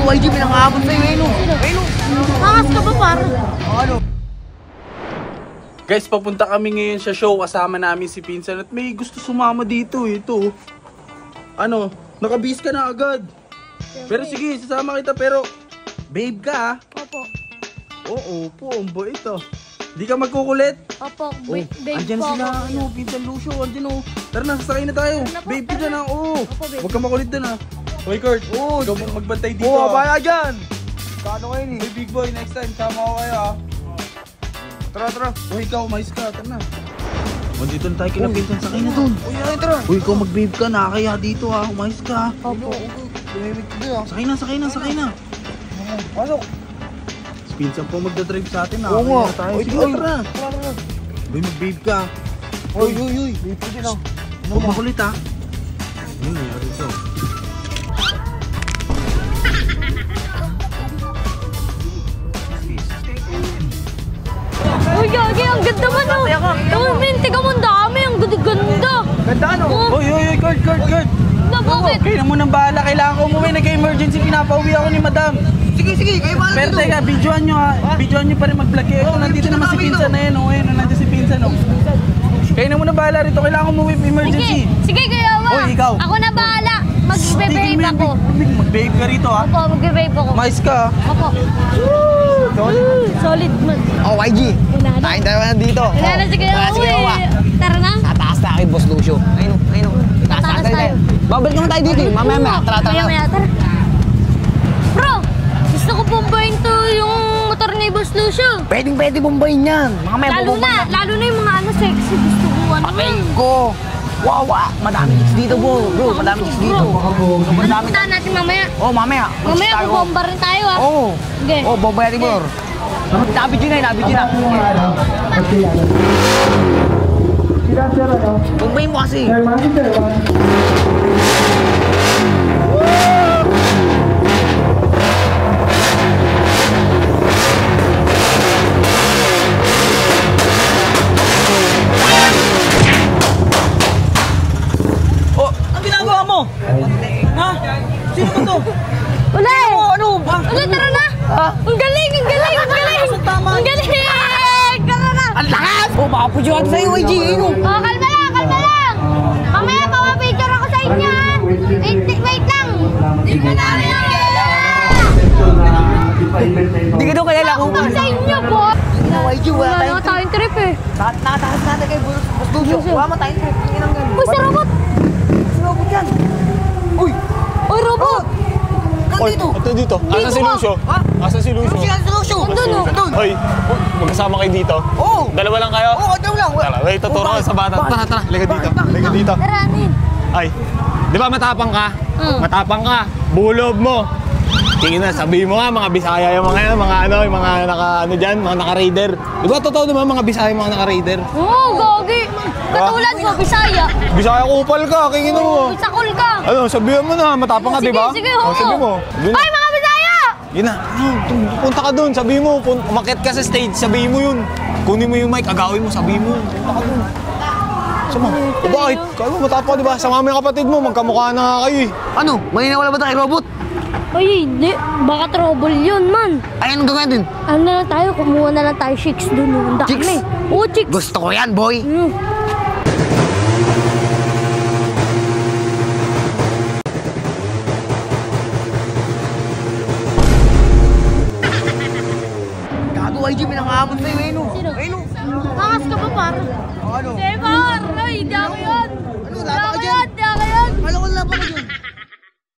Gago, YG, may nangahabol sa'yo, Eno. Eno. Angas ka ba, par? Ano? Guys, papunta kami ngayon sa show. Kasama namin si Pinsan at may gusto sumama dito. Ito. Ano, nakabis ka na agad. Pero sige, sasama kita pero babe ka. Opo. Oo, po, ang bait ah. Di ka magkukulit? Opo, babe Andyan po sila, ako. ano, Pinsan Lucio, andyan oh. Tara na, sasakay na tayo. Tara na po, Babe ka tara dyan na. ah, oo. Opo, babe. Huwag ka makulit dun ah. Hoy Kurt, ikaw magbantay dito Oo, ah. baya dyan. Paano kayo ni? Hey big boy, next time, sama ko kayo ah. Tara. Uy, ikaw, mais ka, tara na. Dito na tayo kina Pinsan, sakay na dun. Uy, tara. Uy, ikaw mag-babe ka, nakakaya dito ah, umayos ka. Opo. Tumimik ko doon. Sakay na. Pasok. Pinsan po magdadrive sa atin ah. Oo nga. Kaya tayo. Uy, Sige, uy. tara. Tara. Uy, mag-babe ka. Uy. Babe ko din ah. Huwag makulit ah. Ano nangyari ito? Uy, Gagi, ang ganda man oh. Uy, minti ka mo, ang dami. Ang ganda. Ganda ano? Oh, Uy, Kurt. na bakit? Kayo na munang bahala. Kailangan ko umuwi. Nag-emergency. Pinapauwi ako ni madam. Sige, kayo ba? Pero teka, videoan nyo ha. Videoan nyo pa rin mag-vlog kayo. Ito, nandito naman si Pinsan na yun. Nandito si Pinsan oh. Kayo na muna bahala rito. Kailangan ko umuwi. Emergency. Sige, Kuya Wa. Uy, ikaw. Ako na bahala. Mag-babe ako. Mag-babe ka rito ha. Opo, mag-babe ako. Mais ka ha. Opo. Solid man. Oh, YG. Wala na. Tayong dalawa nandito. Wala na si Kuya Wala si Kuya Wa. Tara na. Tataas na kay Boss Lucio. Ayun. Tataas tayo. Babalik naman tayo dito. Mamaya. Tara. Maya, tara. Bro, gusto ko bombayin to yung motor ni Boss Lucio. Pwede bombayin yan. Mga may Lalo na yung mga ano sexy. Gusto ko ano Patay eh. ko. Wow. Madami chicks dito, bro. Madami chicks dito. Ano puntahan natin mamaya? Oh, mamaya. Mamaya bubomba rin tayo ah. Oo. Sige. Oh, bomba natin, bro. Nabidyo na. Bombayin mo kasi. Oh, ang ginagawa mo? Ha? Sino ba to? Uli! Ano? Uli, tara na! Ang galing! Ang galing! Tara na! Ang lakas! Oh, makapudyo ka sa'yo, YG. Oh, kalma lang! Mamaya, pamapicture ako sa inyo ha! Wait lang! Hindi ka daw kilala kung Ako sa inyo, po! YG, wala Wala na tayong trip eh. Nakataas natin kay Boss Lucio. Wala mo tayong trip. Uy, sa robot! Sa robot yan. Uy! Uy, robot! Nandito. Ito dito. Asan si ka. Lucio? Ha? Asan si Lucio? Lucio, sa Lucio. Andun oh. Andun. Hoy, magkasama kayo dito? Oo. Dalawa lang kayo? Oo, daw lang. Tara, wait, tuturo ka sa bata. Tara, liga dito. Liga dito. Tara, anin. Ay, di ba matapang ka? Mm. Matapang ka. Bulob mo. Tingin na, sabihin mo nga, mga Bisaya yung mga yan, mga ano, yung mga naka-raider. Mga naka-raider. Di ba totoo naman mga Bisaya yung mga naka-raider? Oo, Gagi! Katulad mo, Bisaya. Bisaya kupal ka, kingin mo. Sakol ka. Ano, sabihin mo na, matapang ka, di ba? Sige, oo. Sabi mo. Yun na. Ay, mga Bisaya! Yun na, punta ka dun, sabihin mo, umakyat ka sa stage, sabihin mo yun. Kunin mo yung mic, agawin mo, sabihin mo. Punta ka dun. Sama, bakit? Kaya mo matapang, di ba? Sama mo yung kapatid mo, magkamukha na nga kayo eh. Ano? May nawala ba tayo kay robot? Ay, hindi. Baka trouble yun, man. Ay, anong gagawin din? Ano na lang tayo, kumuha na lang tayo chicks dun. Ang dami. Chicks? Oo, chicks. Gusto ko yan, boy. Gago, YG, may nangahabol sa'yo, Eno. Sino? Eno. Angas ka ba, par? Ano? Hindi, par. Ay, hindi ako yun.